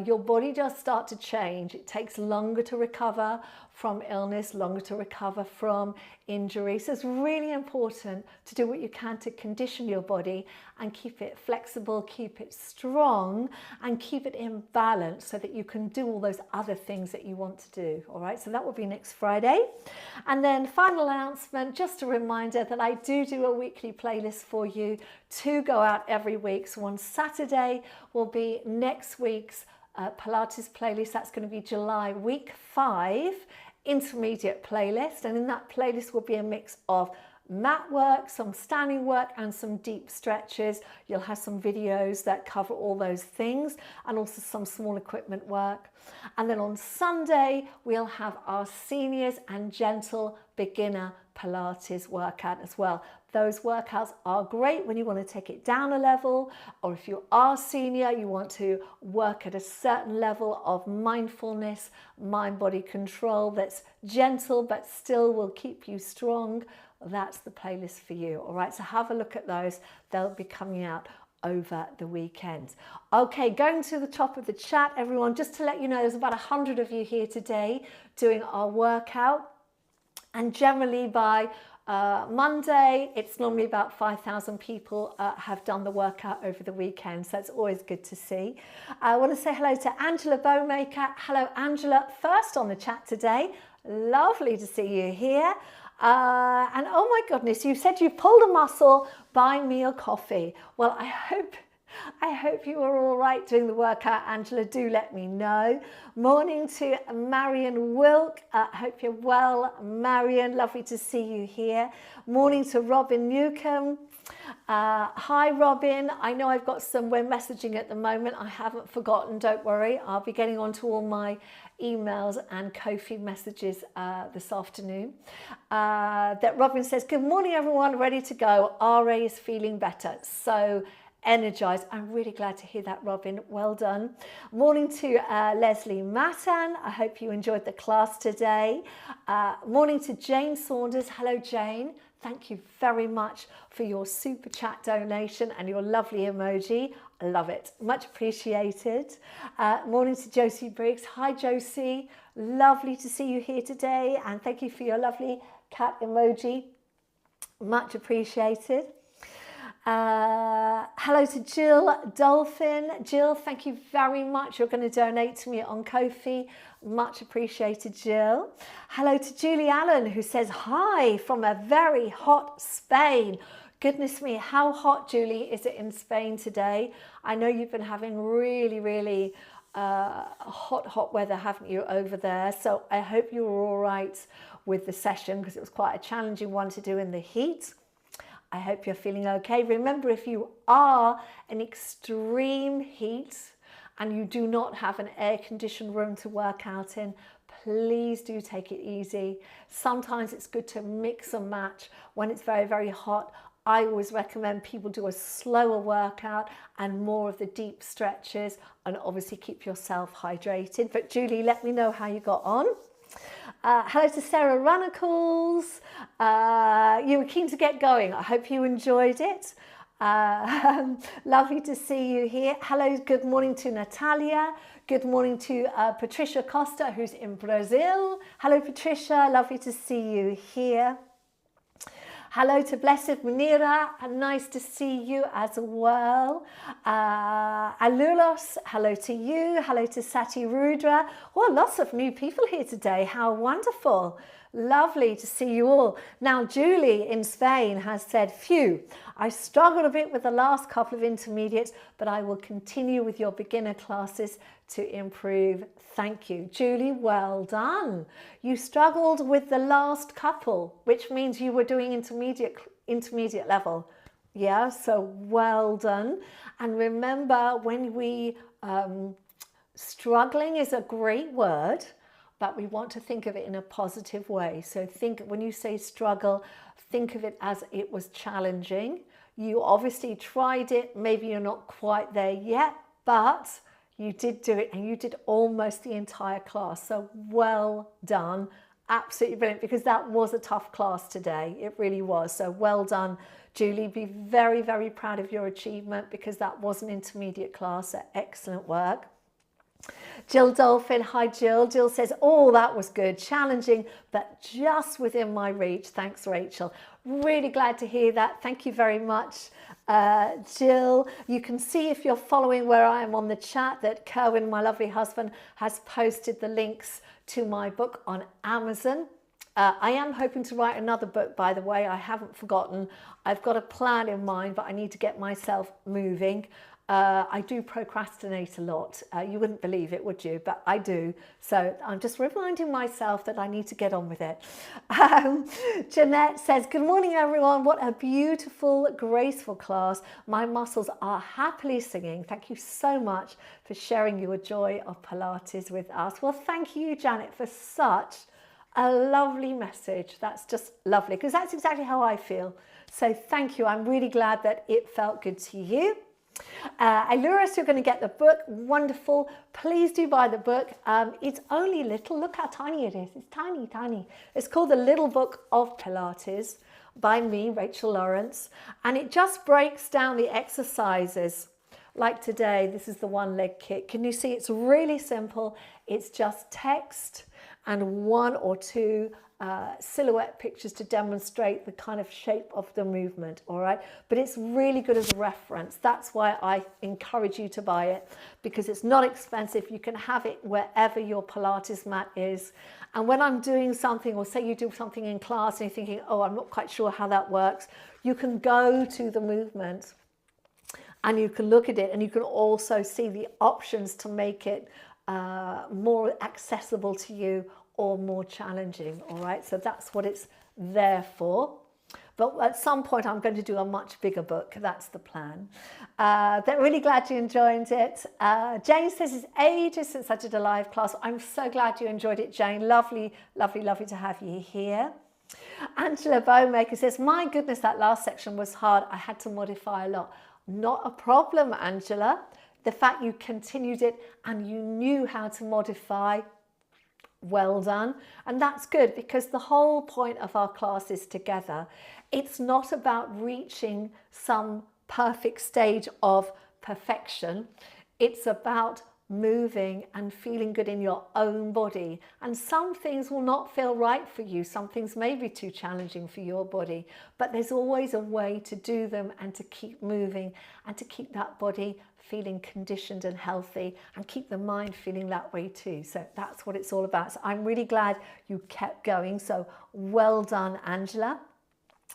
your body does start to change. It takes longer to recover from illness, longer to recover from injury. So it's really important to do what you can to condition your body and keep it flexible, keep it strong, and keep it in balance so that you can do all those other things that you want to do. All right, so that will be next Friday. And then final announcement, just a reminder that I do a weekly playlist for you to go out every week. So on Saturday will be next week's Pilates playlist. That's going to be July week 5 intermediate playlist, and in that playlist will be a mix of mat work, some standing work, and some deep stretches. You'll have some videos that cover all those things, and also some small equipment work. And then on Sunday we'll have our seniors and gentle beginner Pilates workout as well. Those workouts are great when you want to take it down a level, or if you are senior, you want to work at a certain level of mindfulness, mind-body control that's gentle but still will keep you strong. That's the playlist for you. All right, so have a look at those. They'll be coming out over the weekend. Okay, going to the top of the chat, everyone, just to let you know, there's about 100 of you here today doing our workout. And generally by Monday, it's normally about 5,000 people have done the workout over the weekend. So it's always good to see. I want to say hello to Angela Bowmaker. Hello, Angela, first on the chat today. Lovely to see you here. And oh my goodness, you said you pulled a muscle, buy me a coffee. Well, I hope you are all right doing the workout, Angela. Do let me know. Morning to Marion Wilk. Hope you're well, Marion. Lovely to see you here. Morning to Robin Newcomb. Hi, Robin. I know I've got some, we're messaging at the moment. I haven't forgotten, don't worry. I'll be getting onto all my emails and Ko-fi messages this afternoon. That Robin says, good morning, everyone. Ready to go. RA is feeling better. So energized. I'm really glad to hear that, Robin. Well done. Morning to Leslie Matan. I hope you enjoyed the class today. Morning to Jane Saunders. Hello, Jane. Thank you very much for your super chat donation and your lovely emoji. I love it. Much appreciated. Morning to Josie Briggs. Hi, Josie. Lovely to see you here today. And thank you for your lovely cat emoji. Much appreciated. Hello to Jill Dolphin. Jill, thank you very much. You're going to donate to me on Ko-fi. Much appreciated, Jill. Hello to Julie Allen, who says hi from a very hot Spain. Goodness me, how hot, Julie, is it in Spain today? I know you've been having really hot weather, haven't you, over there? So I hope you were all right with the session, because it was quite a challenging one to do in the heat. I hope you're feeling okay. Remember, if you are in extreme heat and you do not have an air-conditioned room to work out in, please do take it easy. Sometimes it's good to mix and match. When it's very hot, I always recommend people do a slower workout and more of the deep stretches, and obviously keep yourself hydrated. But Julie, let me know how you got on. Hello to Sarah Runnacles. You were keen to get going. I hope you enjoyed it. Lovely to see you here. Hello, good morning to Natalia. Good morning to Patricia Costa, who's in Brazil. Hello, Patricia. Lovely to see you here. Hello to Blessed Munira, and nice to see you as well. Alulos, hello to you. Hello to Sati Rudra. Oh, lots of new people here today. How wonderful. Lovely to see you all. Now, Julie in Spain has said, phew, I struggled a bit with the last couple of intermediates, but I will continue with your beginner classes to improve. Thank you. Julie, well done. You struggled with the last couple, which means you were doing intermediate level. Yeah, so well done. And remember, when we, struggling is a great word, but we want to think of it in a positive way. So when you say struggle, think of it as it was challenging. You obviously tried it. Maybe you're not quite there yet, but you did do it, and you did almost the entire class. So well done. Absolutely brilliant, because that was a tough class today. It really was. So well done, Julie. Be very, very proud of your achievement, because that was an intermediate class. So excellent work. Jill Dolphin, hi Jill. Jill says, oh, that was good, challenging, but just within my reach. Thanks, Rachel. Really glad to hear that. Thank you very much, Jill. You can see, if you're following where I am on the chat, that Kerwin, my lovely husband, has posted the links to my book on Amazon. I am hoping to write another book, by the way. I haven't forgotten. I've got a plan in mind, but I need to get myself moving. I do procrastinate a lot. You wouldn't believe it, would you? But I do. So I'm just reminding myself that I need to get on with it. Jeanette says, good morning, everyone. What a beautiful, graceful class. My muscles are happily singing. Thank you so much for sharing your joy of Pilates with us. Well, thank you, Janet, for such a lovely message. That's just lovely, because that's exactly how I feel. So thank you. I'm really glad that it felt good to you. Aluras, you're going to get the book. Wonderful. Please do buy the book. It's only little. Look how tiny it is. It's tiny, tiny. It's called The Little Book of Pilates by me, Rachel Lawrence. And it just breaks down the exercises. Like today, this is the one leg kick. Can you see? It's really simple. It's just text and one or two silhouette pictures to demonstrate the kind of shape of the movement, all right? But it's really good as a reference. That's why I encourage you to buy it, because it's not expensive. You can have it wherever your Pilates mat is. And when I'm doing something, or say you do something in class and you're thinking, oh, I'm not quite sure how that works, you can go to the movement and you can look at it, and you can also see the options to make it more accessible to you or more challenging, all right? So that's what it's there for. But at some point, I'm going to do a much bigger book. That's the plan. They're really glad you enjoyed it. Jane says, it's ages since I did a live class. I'm so glad you enjoyed it, Jane. Lovely, lovely, lovely to have you here. Angela Bowmaker says, my goodness, that last section was hard. I had to modify a lot. Not a problem, Angela. The fact you continued it and you knew how to modify, well done. And that's good, because the whole point of our class is together. It's not about reaching some perfect stage of perfection. It's about moving and feeling good in your own body. And some things will not feel right for you. Some things may be too challenging for your body, but there's always a way to do them and to keep moving and to keep that body feeling conditioned and healthy, and keep the mind feeling that way too. So that's what it's all about. So I'm really glad you kept going. So well done, Angela.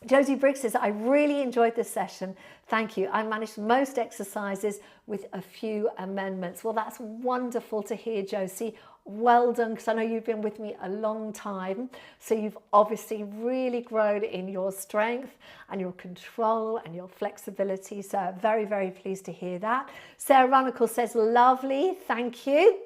Josie Briggs says, I really enjoyed this session. Thank you. I managed most exercises with a few amendments. Well, that's wonderful to hear, Josie. Well done, because I know you've been with me a long time. So you've obviously really grown in your strength and your control and your flexibility. So very, very pleased to hear that. Sarah Runnacles says, lovely. Thank you.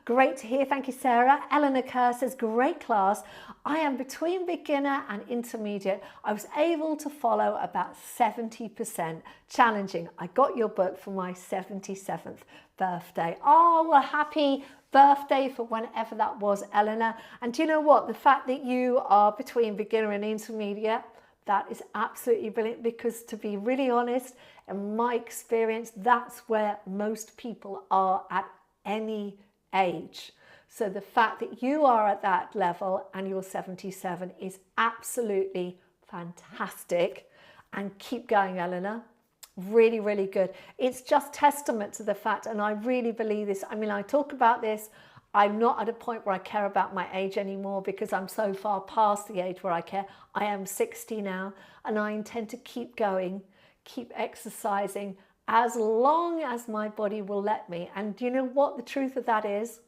Great to hear. Thank you, Sarah. Eleanor Kerr says, great class. I am between beginner and intermediate. I was able to follow about 70%. Challenging. I got your book for my 77th birthday. Oh, well, happy birthday for whenever that was, Eleanor. And do you know what? The fact that you are between beginner and intermediate, that is absolutely brilliant, because to be really honest, in my experience, that's where most people are at any age. So the fact that you are at that level and you're 77 is absolutely fantastic. And keep going, Eleanor. Really, really good. It's just testament to the fact, and I really believe this. I mean, I talk about this. I'm not at a point where I care about my age anymore, because I'm so far past the age where I care. I am 60 now, and I intend to keep going, keep exercising as long as my body will let me. And do you know what the truth of that is?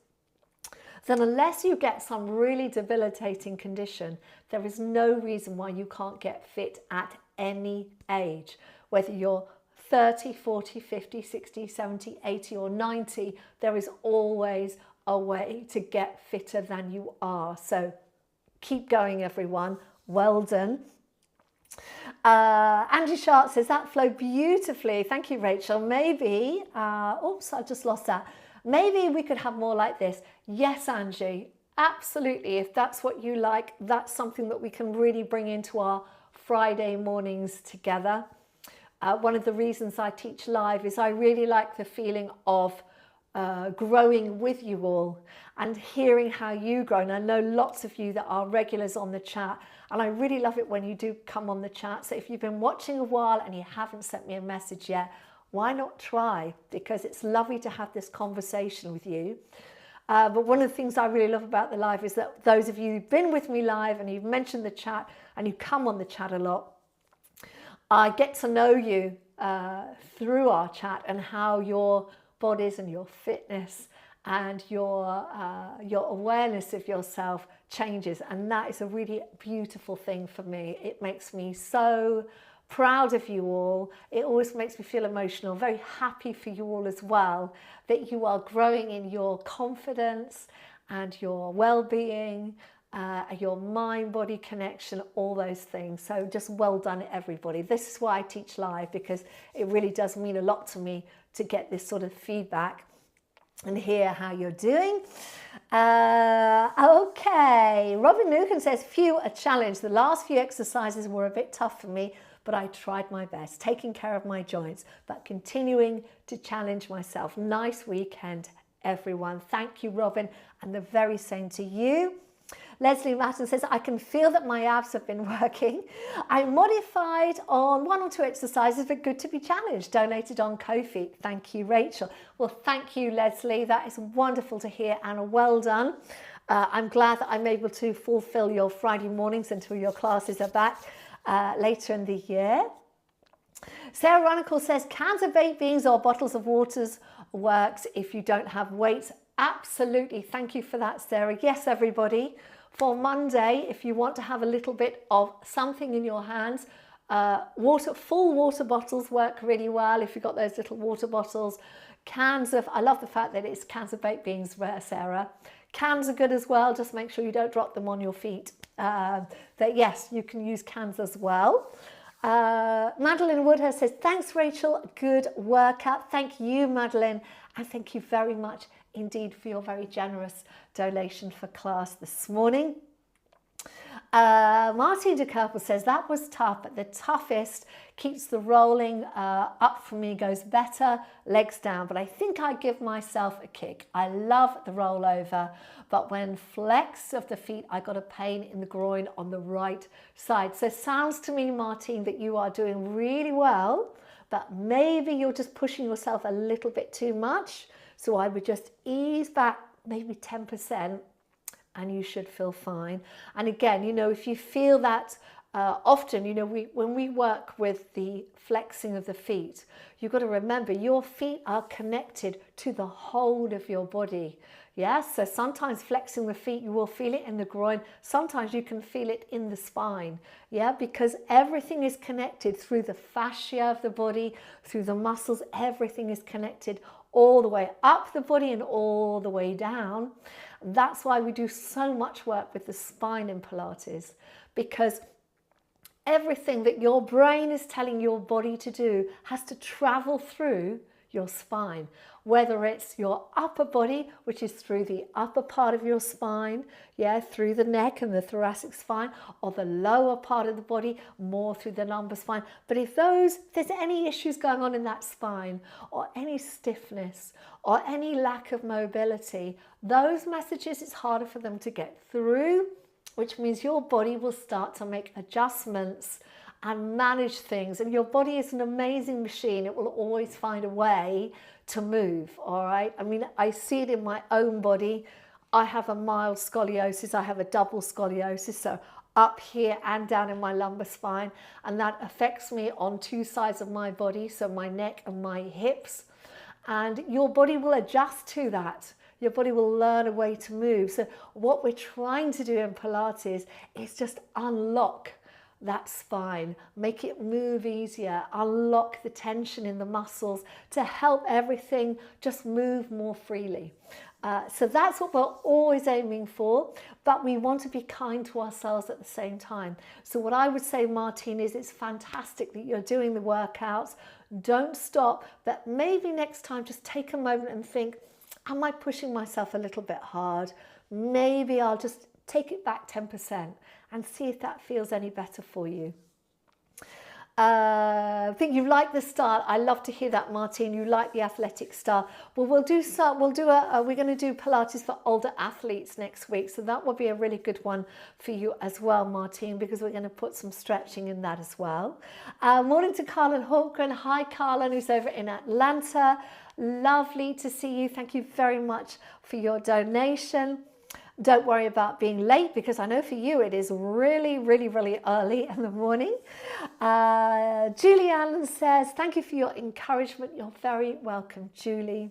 Then unless you get some really debilitating condition, there is no reason why you can't get fit at any age. Whether you're 30, 40, 50, 60, 70, 80 or 90, there is always a way to get fitter than you are. So keep going, everyone. Well done. Andy Sharp says, that flowed beautifully. Thank you, Rachel. Maybe, oops, I just lost that. Maybe we could have more like this. Yes, Angie, absolutely. If that's what you like, that's something that we can really bring into our Friday mornings together. One of the reasons I teach live is I really like the feeling of growing with you all and hearing how you grow. And I know lots of you that are regulars on the chat, and I really love it when you do come on the chat. So if you've been watching a while and you haven't sent me a message yet, why not try? Because it's lovely to have this conversation with you. But one of the things I really love about the live is that those of you who've been with me live and you've mentioned the chat and you come on the chat a lot, I get to know you through our chat and how your bodies and your fitness and your awareness of yourself changes, and that is a really beautiful thing for me. It makes me so proud of you all. It always makes me feel emotional, very happy for you all as well, that you are growing in your confidence and your well-being, your mind-body connection, all those things. So just well done, everybody. This is why I teach live, because it really does mean a lot to me to get this sort of feedback and hear how you're doing. Okay, Robin Newcomb says, phew, a challenge. The last few exercises were a bit tough for me, but I tried my best, taking care of my joints, but continuing to challenge myself. Nice weekend, everyone. Thank you, Robin, and the very same to you. Leslie Matten says, I can feel that my abs have been working. I modified on 1 or 2 exercises, but good to be challenged. Donated on Ko-fi. Thank you, Rachel. Well, thank you, Leslie. That is wonderful to hear, and well done. I'm glad that I'm able to fulfill your Friday mornings until your classes are back later in the year. Sarah Ronicle says, cans of baked beans or bottles of waters works if you don't have weights. Absolutely. Thank you for that, Sarah. Yes, everybody. For Monday, if you want to have a little bit of something in your hands, full water bottles work really well if you've got those little water bottles. Cans of, I love the fact that it's cans of baked beans, Sarah. Cans are good as well. Just make sure you don't drop them on your feet. But yes, you can use cans as well. Madeline Woodhurst says, thanks, Rachel. Good workout. Thank you, Madeline. And thank you very much indeed for your very generous donation for class this morning. Martin de Kerpel says, that was tough, but the toughest keeps the rolling up for me, goes better, legs down. But I think I give myself a kick. I love the rollover, but when flex of the feet, I got a pain in the groin on the right side. So it sounds to me, Martin, that you are doing really well, but maybe you're just pushing yourself a little bit too much. So I would just ease back maybe 10%. And you should feel fine. And again, you know, if you feel that often, you know, when we work with the flexing of the feet, you've got to remember your feet are connected to the whole of your body. Yes, so sometimes flexing the feet, you will feel it in the groin. Sometimes you can feel it in the spine. Yeah, because everything is connected through the fascia of the body, through the muscles, everything is connected all the way up the body and all the way down. That's why we do so much work with the spine in Pilates, because everything that your brain is telling your body to do has to travel through your spine, whether it's your upper body, which is through the upper part of your spine, through the neck and the thoracic spine, or the lower part of the body, more through the lumbar spine. But if there's any issues going on in that spine, or any stiffness, or any lack of mobility, those messages, it's harder for them to get through, which means your body will start to make adjustments and manage things. And your body is an amazing machine. It will always find a way to move, all right? I mean, I see it in my own body. I have a mild scoliosis. I have a double scoliosis, so up here and down in my lumbar spine. And that affects me on two sides of my body, so my neck and my hips. And your body will adjust to that. Your body will learn a way to move. So what we're trying to do in Pilates is just unlock that spine, make it move easier, unlock the tension in the muscles to help everything just move more freely. So that's what we're always aiming for, but we want to be kind to ourselves at the same time. So what I would say, Martine, is it's fantastic that you're doing the workouts. Don't stop, but maybe next time just take a moment and think, am I pushing myself a little bit hard? Maybe I'll just take it back 10% and see if that feels any better for you. I think you like the style. I love to hear that, Martine. You like the athletic style. Well, we're going to do Pilates for older athletes next week. So that will be a really good one for you as well, Martine, because we're going to put some stretching in that as well. Morning to Carla Hawkgren. Hi, Carla, who's over in Atlanta. Lovely to see you. Thank you very much for your donation. Don't worry about being late, because I know for you it is really, really, really early in the morning. Julie Allen says, thank you for your encouragement. You're very welcome, Julie.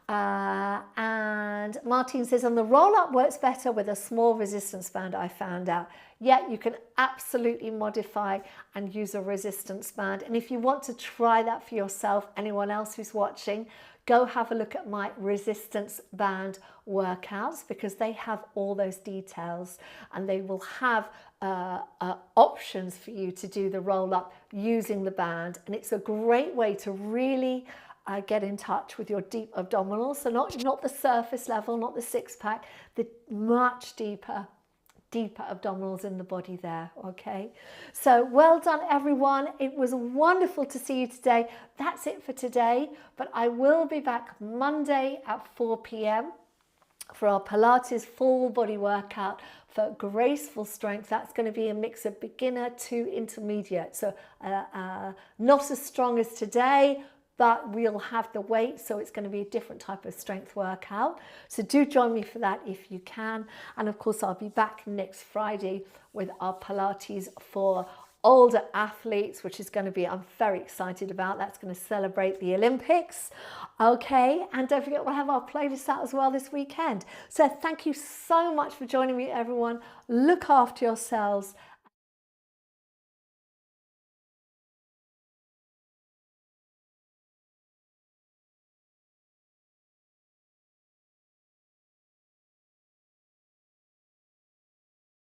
And Martine says, and the roll-up works better with a small resistance band, I found out. Yeah, you can absolutely modify and use a resistance band. And if you want to try that for yourself, anyone else who's watching, go have a look at my resistance band workouts, because they have all those details, and they will have options for you to do the roll-up using the band. And it's a great way to really get in touch with your deep abdominals. So not the surface level, not the six-pack, the much deeper abdominals in the body there, okay? So well done, everyone. It was wonderful to see you today. That's it for today, but I will be back Monday at 4 p.m. for our Pilates full body workout for graceful strength. That's going to be a mix of beginner to intermediate. So not as strong as today, but we'll have the weight, so it's going to be a different type of strength workout. So do join me for that if you can. And of course, I'll be back next Friday with our Pilates for older athletes, which is going to be, I'm very excited about. That's going to celebrate the Olympics. Okay, and don't forget, we'll have our playlist out as well this weekend. So thank you so much for joining me, everyone. Look after yourselves